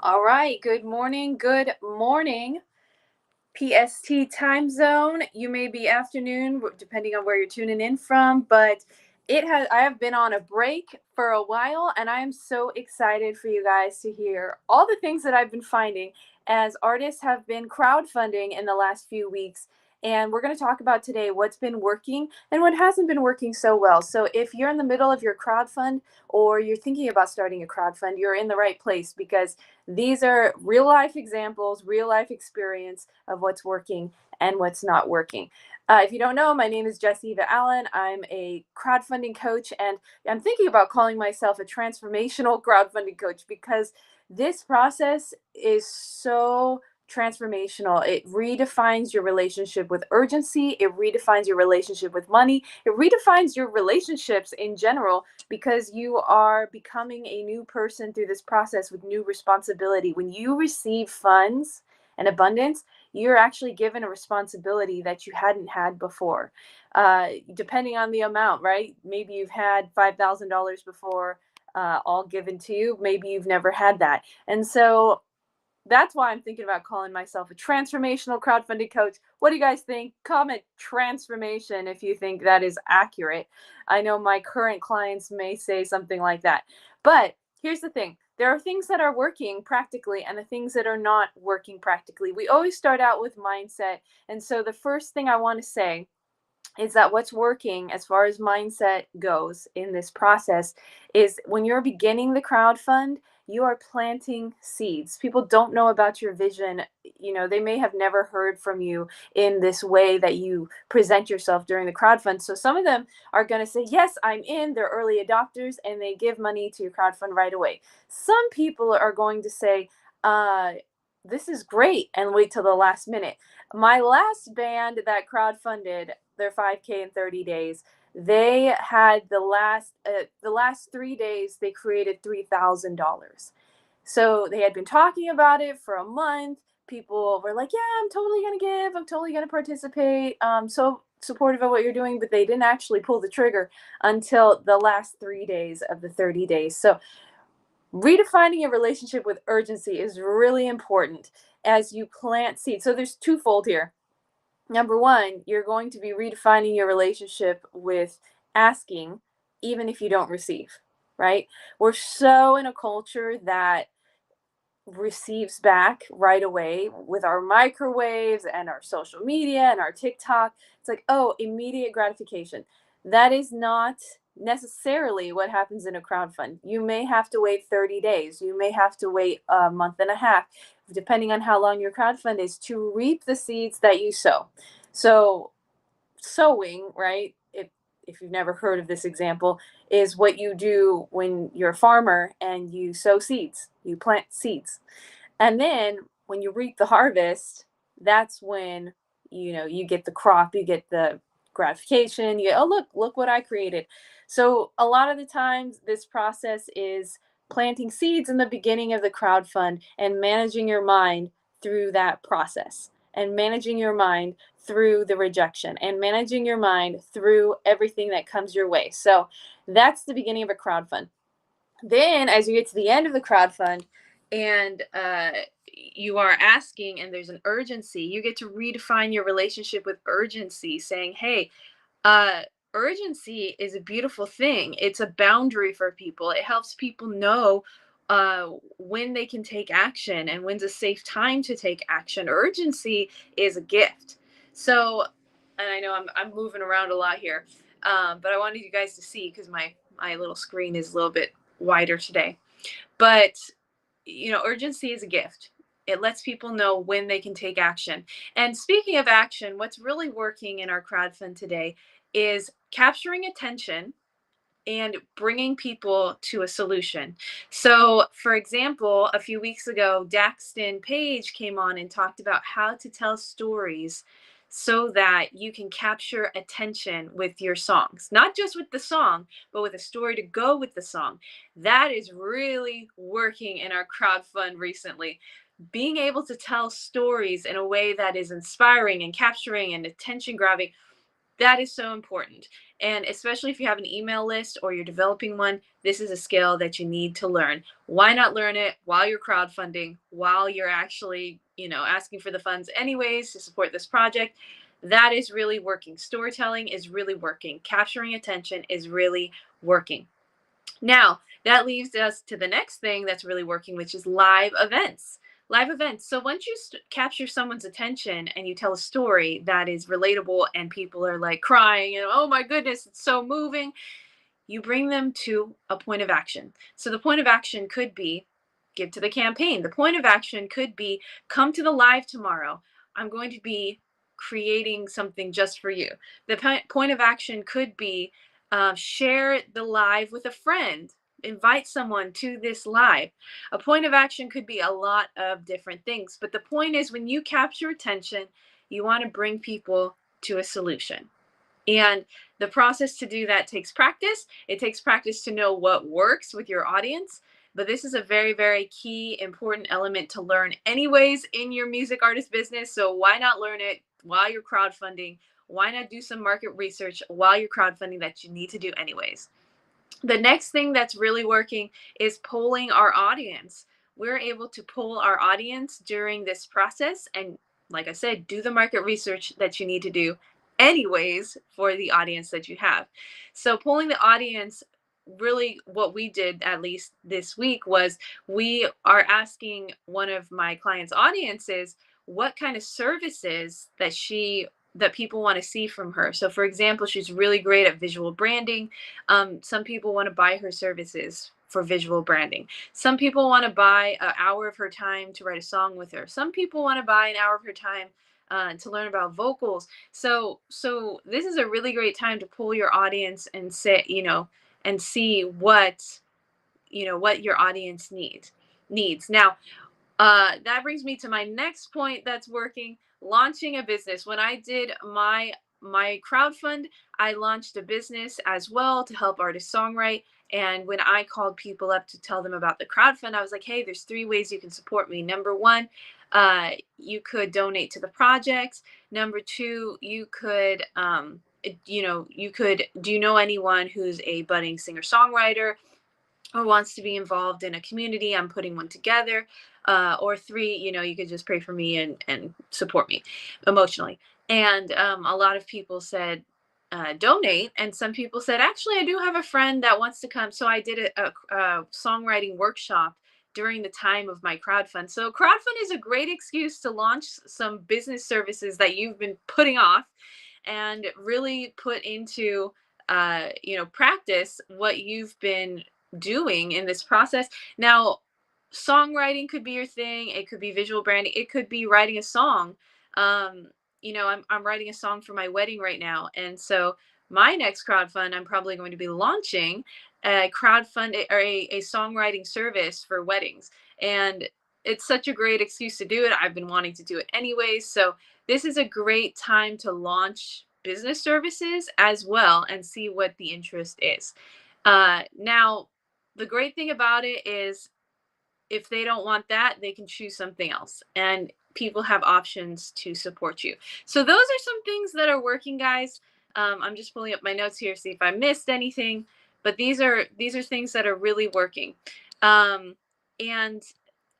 All right. Good morning. Good morning. PST time zone. You may be afternoon, depending on where you're tuning in from, but I have been on a break for a while, and I am so excited for you guys to hear all the things that I've been finding as artists have been crowdfunding in the last few weeks. And we're going to talk about today what's been working and what hasn't been working so well. So, if you're in the middle of your crowdfund or you're thinking about starting a crowdfund, you're in the right place because these are real life examples, real life experience of what's working and what's not working. If you don't know, my name is Jessica Allen. I'm a crowdfunding coach, and I'm thinking about calling myself a transformational crowdfunding coach because this process is so transformational. It redefines your relationship with urgency, it redefines your relationship with money, it redefines your relationships in general because you are becoming a new person through this process with new responsibility. When you receive funds and abundance, you're actually given a responsibility that you hadn't had before. Depending on the amount, right? Maybe you've had $5,000 before, all given to you. Maybe you've never had that. And so that's why I'm thinking about calling myself a transformational crowdfunding coach. What do you guys think? Comment transformation if you think that is accurate. I know my current clients may say something like that. But here's the thing, there are things that are working practically and the things that are not working practically. We always start out with mindset. And so the first thing I want to say is that what's working as far as mindset goes in this process is when you're beginning the crowd fund, you are planting seeds. People don't know about your vision. They may have never heard from you in this way that you present yourself during the crowd fund. So some of them are going to say, yes, I'm in. They're early adopters and they give money to your crowd fund right away. Some people are going to say, this is great, and wait till the last minute. My last band that crowdfunded their 5K in 30 days, they had the last 3 days they created $3,000. So they had been talking about it for a month. People were like, yeah, I'm totally gonna give, I'm totally gonna participate, so supportive of what you're doing, but they didn't actually pull the trigger until the last 3 days of the 30 days. So redefining your relationship with urgency is really important as you plant seeds. So there's twofold here. Number one, you're going to be redefining your relationship with asking, even if you don't receive, right? We're so in a culture that receives back right away with our microwaves and our social media and our TikTok. It's like, oh, immediate gratification. That is not necessarily what happens in a crowdfund. You may have to wait 30 days. You may have to wait a month and a half, depending on how long your crowdfund is, to reap the seeds that you sow. So sowing, right? If you've never heard of this example, is what you do when you're a farmer and you sow seeds, you plant seeds. And then when you reap the harvest, that's when you get the crop, you get the gratification, you get, oh look what I created. So a lot of the times this process is planting seeds in the beginning of the crowdfund and managing your mind through that process and managing your mind through the rejection and managing your mind through everything that comes your way. So that's the beginning of a crowdfund. Then as you get to the end of the crowdfund and you are asking and there's an urgency, you get to redefine your relationship with urgency, saying, hey, uh, urgency is a beautiful thing. It's a boundary for people. It helps people know when they can take action and when's a safe time to take action. Urgency is a gift. So, and I know I'm moving around a lot here, but I wanted you guys to see because my little screen is a little bit wider today. But urgency is a gift. It lets people know when they can take action. And speaking of action, what's really working in our crowdfund today is capturing attention and bringing people to a solution. So, for example, a few weeks ago, Daxton Page came on and talked about how to tell stories so that you can capture attention with your songs, not just with the song, but with a story to go with the song. That is really working in our crowdfund recently. Being able to tell stories in a way that is inspiring and capturing and attention grabbing That is so important. And especially if you have an email list or you're developing one, this is a skill that you need to learn. Why not learn it while you're crowdfunding, while you're actually, asking for the funds anyways to support this project? That is really working. Storytelling is really working. Capturing attention is really working. Now, that leaves us to the next thing that's really working, which is live events. Live events. So once you capture someone's attention and you tell a story that is relatable and people are like crying, oh my goodness, it's so moving, you bring them to a point of action. So the point of action could be give to the campaign. The point of action could be come to the live tomorrow. I'm going to be creating something just for you. The point of action could be share the live with a friend. Invite someone to this live. A point of action could be a lot of different things. But the point is, when you capture attention, you want to bring people to a solution. And the process to do that takes practice. It takes practice to know what works with your audience. But this is a very, very key, important element to learn, anyways, in your music artist business. So why not learn it while you're crowdfunding? Why not do some market research while you're crowdfunding that you need to do, anyways? The next thing that's really working is polling our audience. We're able to poll our audience during this process and, like I said, do the market research that you need to do anyways for the audience that you have. So polling the audience, really what we did at least this week was we are asking one of my clients' audiences what kind of services that people want to see from her. So for example, she's really great at visual branding. Some people want to buy her services for visual branding. Some people want to buy an hour of her time to write a song with her. Some people want to buy an hour of her time to learn about vocals. So this is a really great time to pull your audience and say, and see what your audience needs. Now, that brings me to my next point that's working: launching a business. When I did my crowdfund, I launched a business as well to help artists songwrite. And when I called people up to tell them about the crowdfund, I was like, hey, there's 3 ways you can support me. Number 1, you could donate to the project. Number 2, you could do you know anyone who's a budding singer songwriter or wants to be involved in a community? I'm putting one together. Or 3, you could just pray for me and support me emotionally. And a lot of people said donate, and some people said, actually, I do have a friend that wants to come. So I did a songwriting workshop during the time of my crowdfund. So crowdfund is a great excuse to launch some business services that you've been putting off and really put into practice what you've been doing in this process. Now, songwriting could be your thing. It could be visual branding. It could be writing a song. I'm writing a song for my wedding right now, and so my next crowdfund, I'm probably going to be launching a crowdfund or a songwriting service for weddings, and it's such a great excuse to do it. I've been wanting to do it anyways, so this is a great time to launch business services as well and see what the interest is. Now, the great thing about it is if they don't want that, they can choose something else. And people have options to support you. So those are some things that are working, guys. I'm just pulling up my notes here, see if I missed anything. But these are things that are really working. And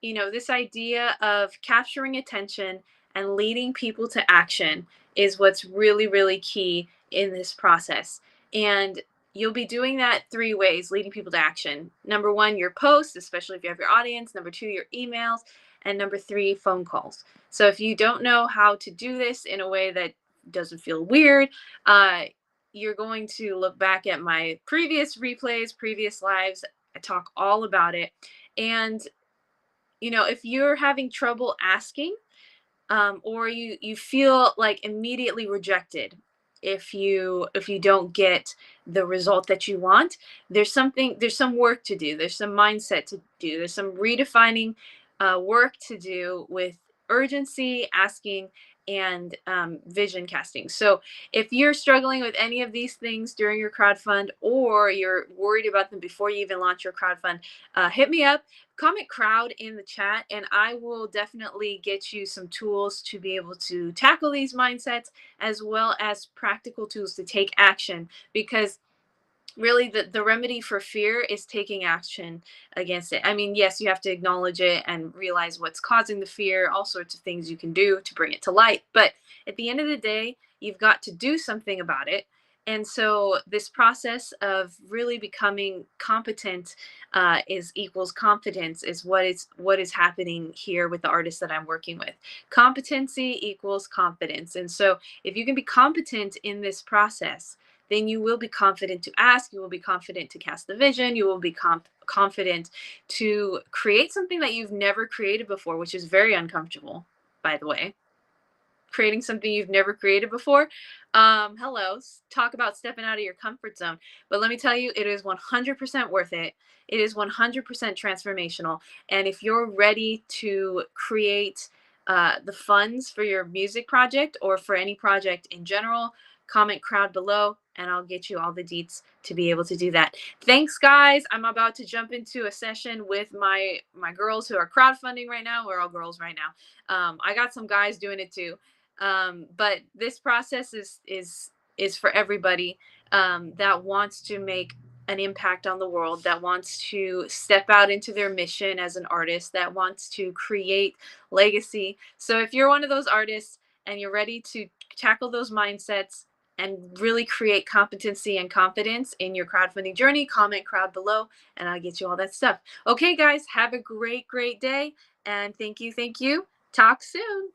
this idea of capturing attention and leading people to action is what's really, really key in this process. And you'll be doing that 3 ways, leading people to action. Number 1, your posts, especially if you have your audience. Number 2, your emails. And number 3, phone calls. So if you don't know how to do this in a way that doesn't feel weird, you're going to look back at my previous replays, previous lives. I talk all about it. And, if you're having trouble asking, or you feel like immediately rejected if you don't get the result that you want, there's some work to do, there's some mindset to do, there's some redefining work to do with urgency, asking, and vision casting. So if you're struggling with any of these things during your crowdfund, or you're worried about them before you even launch your crowdfund, hit me up, comment crowd in the chat, and I will definitely get you some tools to be able to tackle these mindsets, as well as practical tools to take action. Because really, the remedy for fear is taking action against it. I mean, yes, you have to acknowledge it and realize what's causing the fear, all sorts of things you can do to bring it to light. But at the end of the day, you've got to do something about it. And so this process of really becoming competent is equals confidence, is what is happening here with the artists that I'm working with. Competency equals confidence. And so if you can be competent in this process, then you will be confident to ask, you will be confident to cast the vision, you will be confident to create something that you've never created before, which is very uncomfortable, by the way. Creating something you've never created before. Hello, talk about stepping out of your comfort zone. But let me tell you, it is 100% worth it. It is 100% transformational. And if you're ready to create the funds for your music project, or for any project in general, comment crowd below and I'll get you all the deets to be able to do that. Thanks, guys. I'm about to jump into a session with my girls who are crowdfunding right now. We're all girls right now. I got some guys doing it too. But this process is for everybody that wants to make an impact on the world, that wants to step out into their mission as an artist, that wants to create legacy. So if you're one of those artists and you're ready to tackle those mindsets and really create competency and confidence in your crowdfunding journey, comment crowd below and I'll get you all that stuff. Okay, guys, have a great day. And thank you. Talk soon.